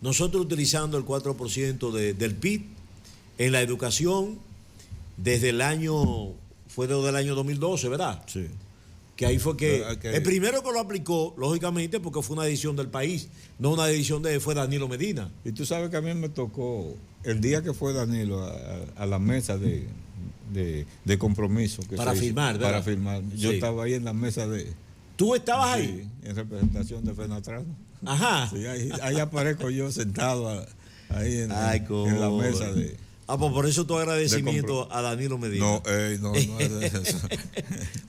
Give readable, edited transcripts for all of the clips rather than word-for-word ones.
nosotros utilizando el 4% del PIB en la educación desde el año, fue desde el año 2012, ¿verdad? Sí. Que ahí fue que el primero que lo aplicó, lógicamente, porque fue una decisión del país, no una decisión fue Danilo Medina. Y tú sabes que a mí me tocó, el día que fue Danilo a la mesa de compromiso. Que para firmar, ¿verdad? Para firmar. Yo estaba ahí en la mesa de... ¿Tú estabas sí, ahí? En representación de Fenatrano. Ajá. Sí, ahí aparezco yo sentado ahí en la mesa de... pues por eso tu agradecimiento a Danilo Medina. No es eso.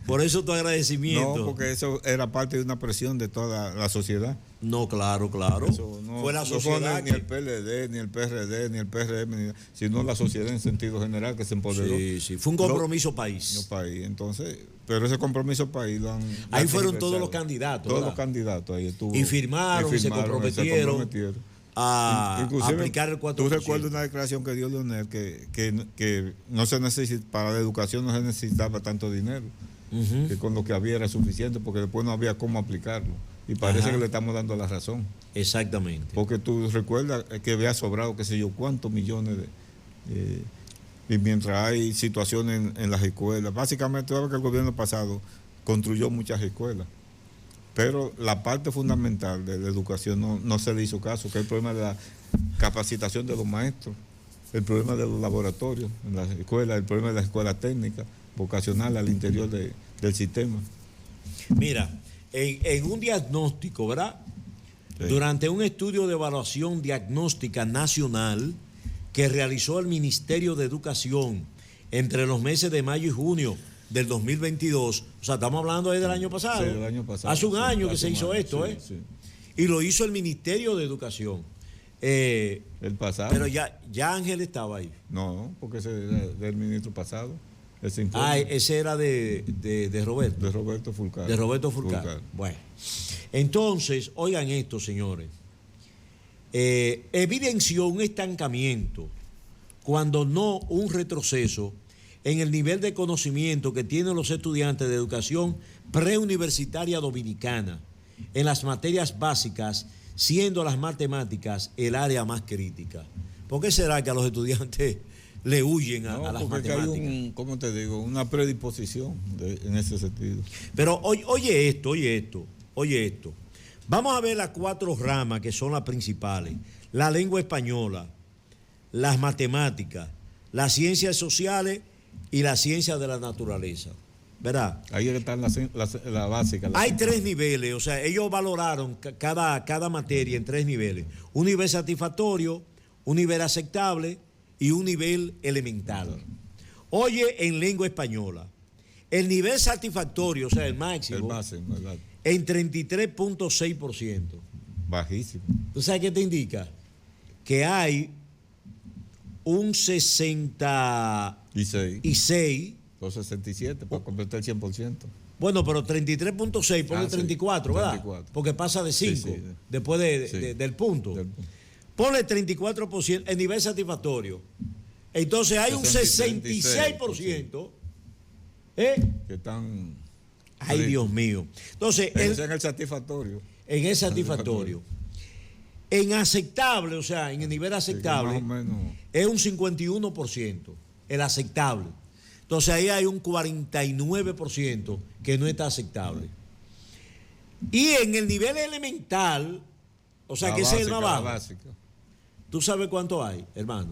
Por eso tu agradecimiento. No, porque eso era parte de una presión de toda la sociedad. No, claro. Eso fue la sociedad. Ni el PLD, ni el PRD, ni el PRM, sino la sociedad en sentido general que se empoderó. Sí. Fue un compromiso país. Entonces, pero ese compromiso país lo han... Ahí fueron todos los candidatos. Todos los candidatos ahí estuvo. Y firmaron, se comprometieron. A aplicar el 4%. Tú recuerdas una declaración que dio Leonel que no se necesita, para la educación no se necesitaba tanto dinero, que con lo que había era suficiente, porque después no había cómo aplicarlo. Y parece que le estamos dando la razón. Exactamente. Porque tú recuerdas que había sobrado, qué sé yo, cuántos millones y mientras hay situaciones en las escuelas, básicamente tú sabes que el gobierno pasado construyó muchas escuelas. Pero la parte fundamental de la educación no se le hizo caso, que es el problema de la capacitación de los maestros, el problema de los laboratorios en las escuelas, el problema de las escuelas técnicas, vocacionales al interior del sistema. Mira, en un diagnóstico, ¿verdad? Sí. Durante un estudio de evaluación diagnóstica nacional que realizó el Ministerio de Educación entre los meses de mayo y junio del 2022, o sea, estamos hablando ahí del año pasado. Sí, del año pasado. Hace un año que se hizo esto, sí. Y lo hizo el Ministerio de Educación. El pasado. Pero ya Ángel estaba ahí. No, porque ese era del ministro pasado. Ese era de Roberto. De Roberto Fulcar. De Roberto Fulcar. Bueno, entonces, oigan esto, señores. Evidenció un estancamiento, cuando no un retroceso, en el nivel de conocimiento que tienen los estudiantes de educación preuniversitaria dominicana en las materias básicas, siendo las matemáticas el área más crítica. ¿Por qué será que a los estudiantes le huyen a las matemáticas? Hay ¿cómo te digo? Una predisposición en ese sentido. Pero oye esto. Vamos a ver las 4 ramas que son las principales: la lengua española, las matemáticas, las ciencias sociales y la ciencia de la naturaleza, ¿verdad? Ahí están la básica. Hay 3 niveles, o sea, ellos valoraron cada materia en 3 niveles: un nivel satisfactorio, un nivel aceptable y un nivel elemental. Oye, en lengua española, el nivel satisfactorio, o sea, el máximo, ¿verdad? En 33.6%. Bajísimo. ¿Tú sabes qué te indica? Que hay un 66. Los 67 para completar el 100%. Bueno, pero 33.6, ponle 34, ¿verdad? 34. Porque pasa de 5, después del punto. Ponle 34%, el nivel satisfactorio. Entonces hay un 66%. Que están... Ay, Dios mío. Entonces, en el satisfactorio. En el satisfactorio. En aceptable, o sea, en el nivel aceptable, más o menos, es un 51%, el aceptable. Entonces ahí hay un 49% que no está aceptable. Y en el nivel elemental, o sea, que ese es el más bajo. ¿Tú sabes cuánto hay, hermano?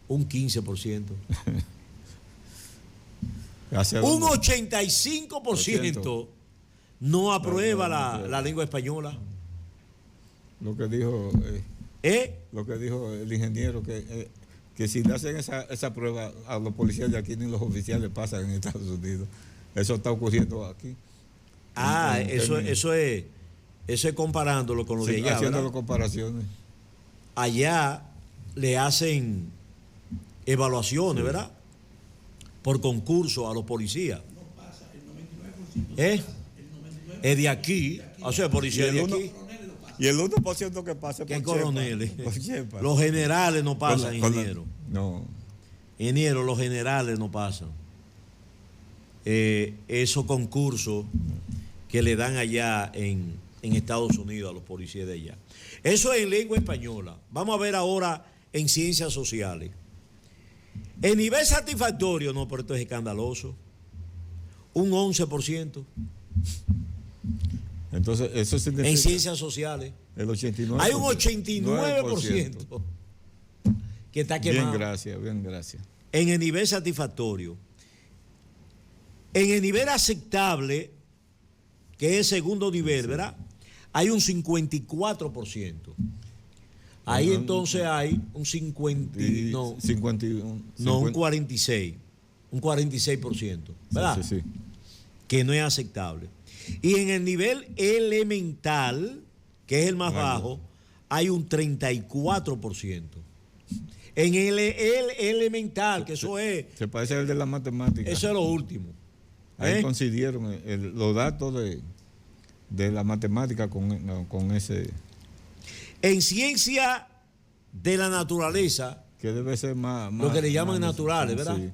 Un 15%. Un 85% no aprueba la lengua española. Lo que dijo el ingeniero, que si le hacen esa prueba a los policías de aquí, ni los oficiales pasan en Estados Unidos. Eso está ocurriendo aquí. Eso es comparándolo con lo de allá, haciendo ¿verdad? comparaciones. Allá le hacen evaluaciones, ¿verdad? Por concurso a los policías. No pasa, el 99%. Es de aquí, o sea, policía de aquí. Y el 1% que pasa ¿qué coroneles? Los generales no pasan, ingeniero. No. Ingeniero, los generales no pasan. Esos concursos que le dan allá en Estados Unidos a los policías de allá. Eso es en lengua española. Vamos a ver ahora en ciencias sociales. El nivel satisfactorio, no, pero esto es escandaloso. Un 11%. Entonces, eso significa... En ciencias sociales. El 89%. Hay un 89% que está quemado. Bien, gracias. En el nivel satisfactorio. En el nivel aceptable, que es el segundo nivel, ¿verdad? Hay un 54%. Ahí entonces hay un 46%. Un 46%, ¿verdad? Sí. Que no es aceptable. Y en el nivel elemental, que es el más bajo, hay un 34%. En el elemental, que eso es... Se parece al de la matemática. Eso es lo último. Ahí coincidieron los datos de la matemática con ese... En ciencia de la naturaleza, que debe ser más lo que le llaman naturales, ¿verdad? Sí.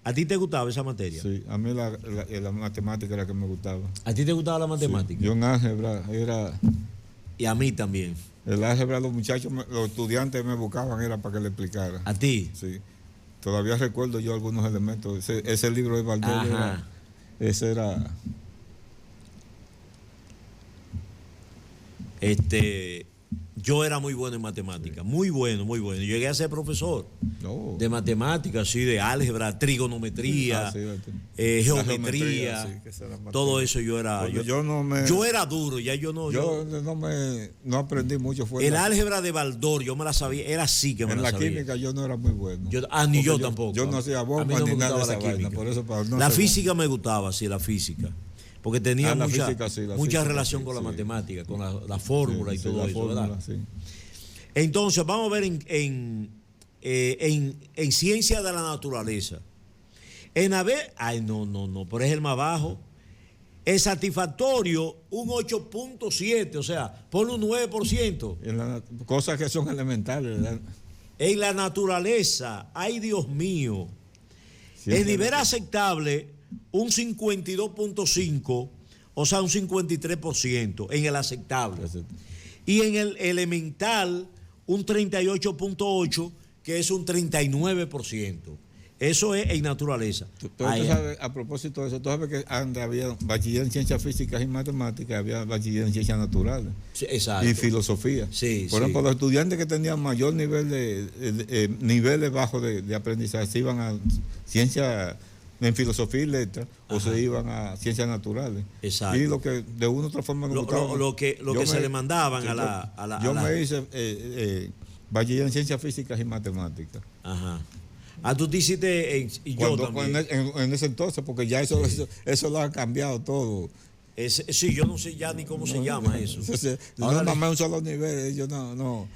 ¿A ti te gustaba esa materia? Sí, a mí la matemática era la que me gustaba. ¿A ti te gustaba la matemática? Sí. Yo en álgebra era... Y a mí también. El álgebra, los estudiantes me buscaban, era para que le explicara. ¿A ti? Sí. Todavía recuerdo yo algunos elementos. Ese libro de Valdés ese era... Yo era muy bueno en matemáticas, muy bueno. Yo llegué a ser profesor de matemáticas, sí, de álgebra, trigonometría, geometría, todo eso yo era. Yo era duro, ya yo no. Yo no aprendí mucho. El álgebra de Baldor, yo me la sabía, era así que me la sabía. En la química yo no era muy bueno. Ni yo tampoco. Yo no hacía bomba ni nada de esa vaina, por eso la física me gustaba, sí, la física. Porque tenía mucha relación con la matemática, con la fórmula y todo eso, ¿verdad? Sí. Entonces, vamos a ver en ciencia de la naturaleza. No, pero es el más bajo. El satisfactorio, un 8.7, o sea, ponle un 9%. Cosas que son elementales, ¿verdad? En la naturaleza, ay Dios mío, el nivel aceptable, un 52.5, o sea, un 53% en el aceptable. Y en el elemental, un 38.8, que es un 39%. Eso es en naturaleza. Tú sabes, a propósito de eso, tú sabes que antes había bachiller en ciencias físicas y matemáticas, había bachiller en ciencias naturales. Sí, exacto. Y filosofía. Sí, Por ejemplo, los estudiantes que tenían mayor nivel niveles bajos de aprendizaje se iban a ciencias en filosofía y letras, o se iban a ciencias naturales. Exacto. Y lo que de una u otra forma nos gustaba. Lo que se le mandaban a la... Yo me hice bachiller en ciencias físicas y matemáticas. Ajá. Tú te hiciste yo también. En ese entonces, porque ya eso lo ha cambiado todo. Sí, yo no sé ya ni cómo se llama eso. Ahora nada más un solo nivel, ellos no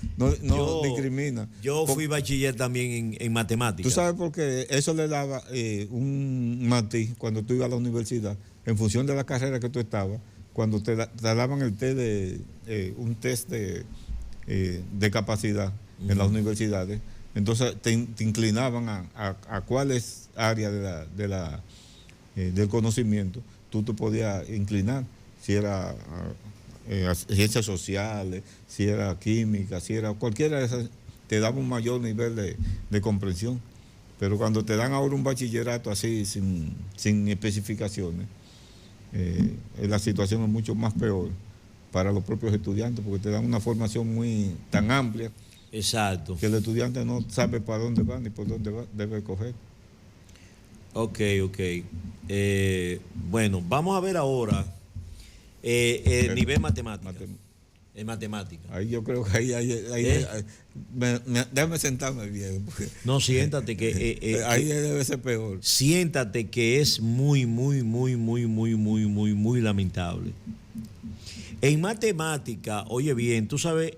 discrimina. Yo fui bachiller también en matemáticas. Tú sabes por qué eso le daba un matiz cuando tú ibas a la universidad, en función de la carrera que tú estabas, cuando te daban un test de capacidad en las universidades. Entonces te inclinaban a cuáles áreas del conocimiento tú te podías inclinar, si era ciencias sociales, si era química, si era cualquiera de esas, te daba un mayor nivel de comprensión. Pero cuando te dan ahora un bachillerato así, sin especificaciones, la situación es mucho más peor para los propios estudiantes, porque te dan una formación tan amplia. Exacto. Que el estudiante no sabe para dónde va ni por dónde debe coger. Ok. Bueno, vamos a ver ahora el nivel matemático. En matemática. Ahí yo creo que déjame sentarme bien. No, siéntate que... ahí debe ser peor. Siéntate que es muy lamentable. En matemática, oye bien, tú sabes...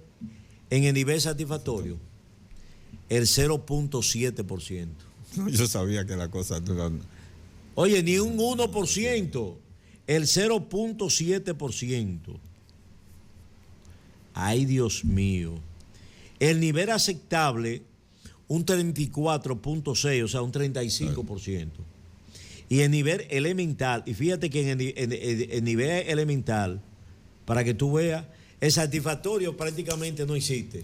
En el nivel satisfactorio, el 0.7%. Yo sabía que la cosa no era... Oye, ni un 1%, el 0.7%. Ay, Dios mío. El nivel aceptable, un 34.6%, o sea, un 35%. Y el nivel elemental, y fíjate que en el nivel elemental, para que tú veas, El satisfactorio prácticamente no existe.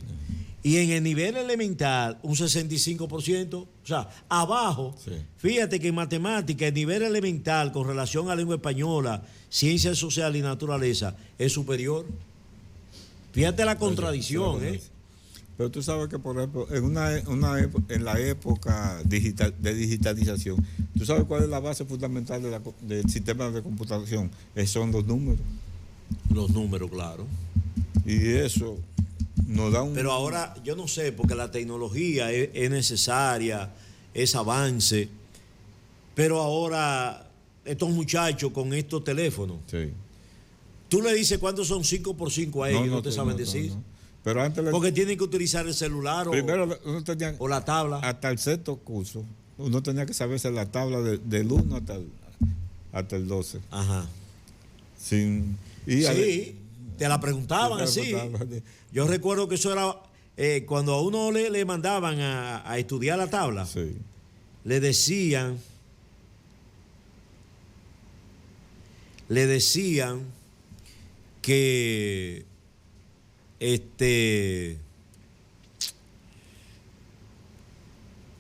Y en el nivel elemental, un 65%, o sea, abajo, Sí. fíjate que en matemática, el nivel elemental con relación a lengua española, ciencias sociales y naturaleza es superior. Fíjate la contradicción, ¿eh? Pero tú sabes que, por ejemplo, en la época de digitalización, ¿tú sabes cuál es la base fundamental del sistema de computación? Son los números. Los números, claro. Y eso nos da un... Pero ahora, yo no sé, porque la tecnología es necesaria, es avance, pero ahora estos muchachos con estos teléfonos, Sí. tú le dices cuántos son 5 por 5 a ellos, no te saben decir. No. Pero antes... Porque tienen que utilizar el celular Primero uno tenía, o la tabla. hasta el sexto curso, uno tenía que saberse la tabla del 1 hasta el 12. Ajá. Sí, te la preguntaban así. Yo recuerdo que eso era, cuando a uno le mandaban a estudiar la tabla, Sí. le decían que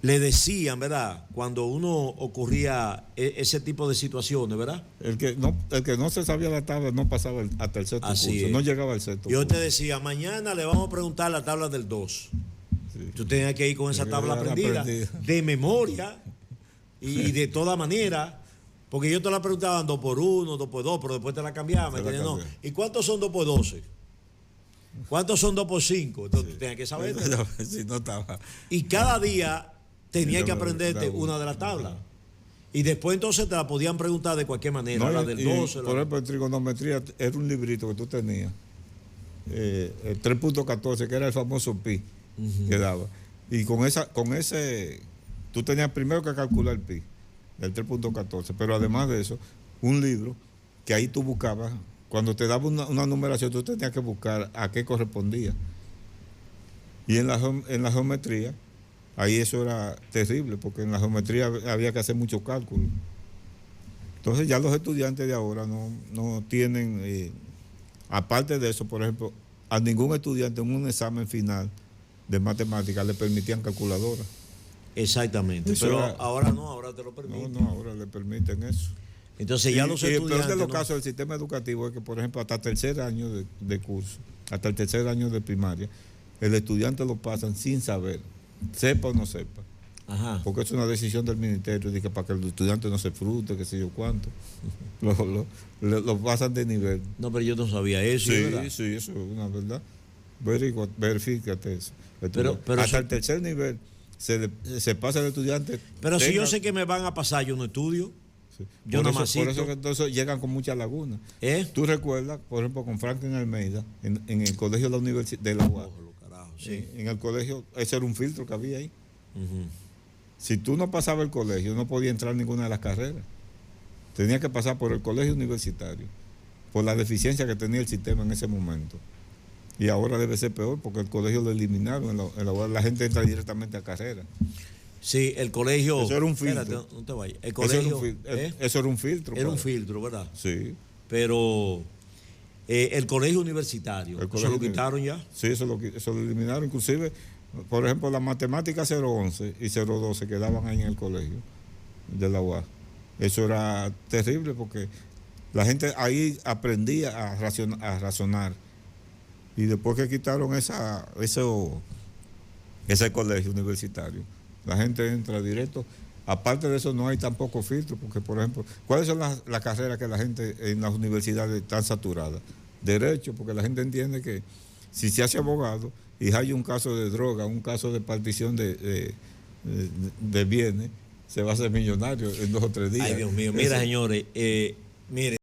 le decían, ¿verdad? Cuando uno ocurría ese tipo de situaciones, ¿verdad? El que no se sabía la tabla no pasaba hasta el sexto Así curso, es. no llegaba al sexto Yo curso. te decía, mañana le vamos a preguntar la tabla del 2. Sí. Tú tenías que ir con esa tabla aprendida de memoria y de toda manera, porque yo te la preguntaba 2 por 1, 2 por 2, pero después te la cambiaba. Te la No. cambié. ¿Y cuántos son 2 por 12? ¿Cuántos son 2 por 5? Entonces tú tenías que saber. Si no estaba. Y cada día tenías Sí, que aprenderte una de las tablas. Y después entonces te la podían preguntar de cualquier manera, No, la del 12. por ejemplo, en trigonometría era un librito que tú tenías, el 3.14, que era el famoso pi que daba. Y con ese, tú tenías primero que calcular el pi, el 3.14, pero además de eso, un libro que ahí tú buscabas, cuando te daba una numeración, tú tenías que buscar a qué correspondía. Y en la geometría, ahí eso era terrible, porque en la geometría había que hacer muchos cálculos. Entonces ya los estudiantes de ahora no tienen, aparte de eso, por ejemplo, a ningún estudiante en un examen final de matemáticas le permitían calculadora. Exactamente. Eso Pero era- ahora no, ahora te lo permiten. No, ahora le permiten eso. Entonces ya los el peor estudiantes. de los ¿no? casos del sistema educativo es que, por ejemplo, hasta tercer año de curso, hasta el tercer año de primaria, el estudiante lo pasan sin saber, sepa o no sepa. Ajá. Porque es una decisión del ministerio de que para que el estudiante no se frute, qué sé yo cuánto. Lo pasan de nivel. No, pero yo no sabía eso, ¿verdad? Sí, eso es una verdad. Verifícate eso. Pero hasta eso- el tercer nivel se pasa el estudiante. Pero si yo tenga- sé que me van a pasar, yo no estudio. Sí. yo por nada eso, más por cito. eso que entonces llegan con muchas lagunas. ¿Eh? Tú recuerdas, por ejemplo, con Franklin Almeida, en el colegio de la Universidad de la UAS, Cógelo, carajo, sí. en el colegio, ese era un filtro que había ahí. Ujú. Si tú no pasabas el colegio, no podías entrar a ninguna de las carreras. Tenía que pasar por el colegio universitario, por la deficiencia que tenía el sistema en ese momento. Y ahora debe ser peor porque el colegio lo eliminaron. La gente entra directamente a carrera. Sí, el colegio. Eso era un filtro. Espérate, no te vayas. El Eso era colegio. un ¿eh? eso era un filtro. Era un padre. filtro, ¿verdad? Sí. Pero el colegio universitario, El ¿eso colegio lo quitaron ya? Sí, eso lo eliminaron. Inclusive, por ejemplo, la matemática 011 y 012 quedaban ahí en el colegio de la UAS. Eso era terrible porque la gente ahí aprendía a razonar. Y después que quitaron ese colegio universitario, la gente entra directo. Aparte de eso, no hay tampoco filtro, porque, por ejemplo, ¿cuáles son las carreras que la gente en las universidades están saturadas? Derecho, porque la gente entiende que si se hace abogado y hay un caso de droga, un caso de partición de bienes, se va a hacer millonario en 2 o 3 días. Ay, Dios mío. Mira, señores, mire.